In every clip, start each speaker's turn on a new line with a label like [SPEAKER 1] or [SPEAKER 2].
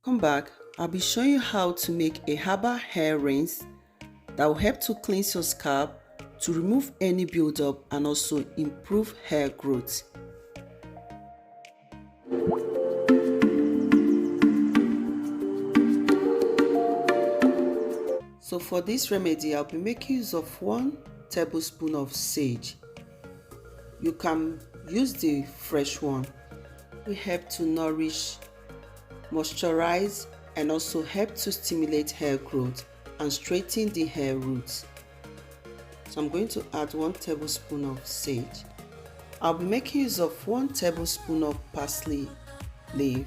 [SPEAKER 1] Come back, I'll be showing you how to make a herbal hair rinse that will help to cleanse your scalp, to remove any buildup and also improve hair growth. So for this remedy, I'll be making use of 1 tablespoon of sage. You can use the fresh one. It will help to nourish, moisturize, and also help to stimulate hair growth and straighten the hair roots. So I'm going to add 1 tablespoon of sage. I'll be making use of 1 tablespoon of parsley leaf.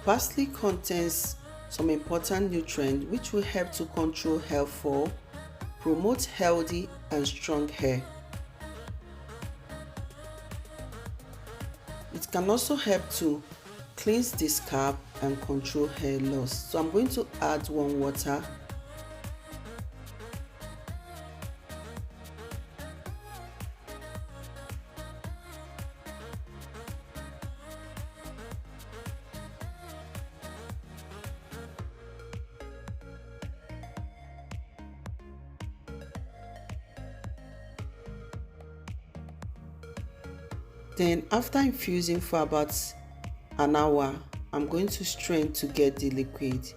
[SPEAKER 1] Parsley contains some important nutrients which will help to control hair fall, promote healthy and strong hair. It can also help to cleanse the scalp and control hair loss. So I'm going to add warm water. Then after infusing for about an hour, I'm going to strain to get the liquid.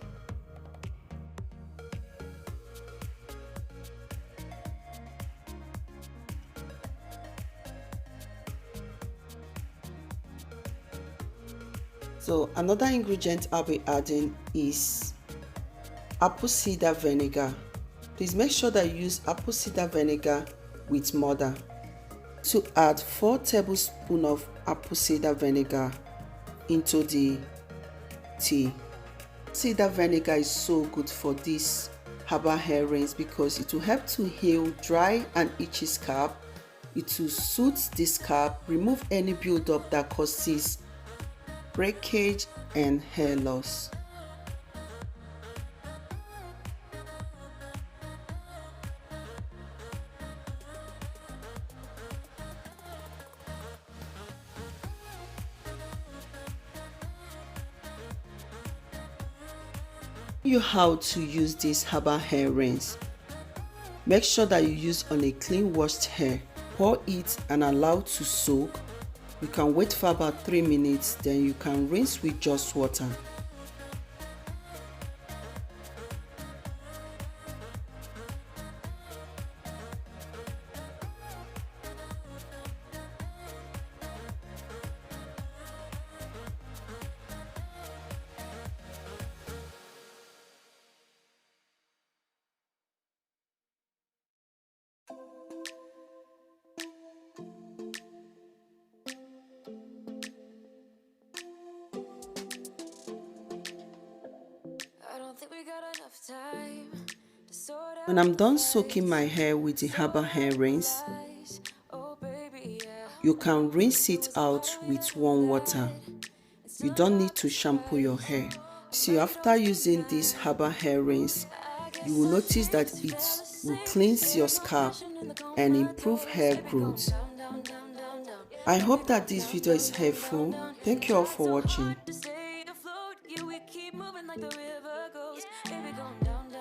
[SPEAKER 1] So another ingredient I'll be adding is apple cider vinegar. Please make sure that you use apple cider vinegar with mother. To add 4 tablespoons of apple cider vinegar into the tea. Cider vinegar is so good for this herbal hair rinse because it will help to heal dry and itchy scalp. It will soothe the scalp, remove any buildup that causes breakage and hair loss. You how to use this herbal hair rinse. Make sure that you use on a clean washed hair. Pour it and allow to soak. You can wait for about 3 minutes, then you can rinse with just water. When I'm done soaking my hair with the herbal hair rinse, you can rinse it out with warm water. You don't need to shampoo your hair. See, after using this herbal hair rinse, you will notice that it will cleanse your scalp and improve hair growth. I hope that this video is helpful. Thank you all for watching.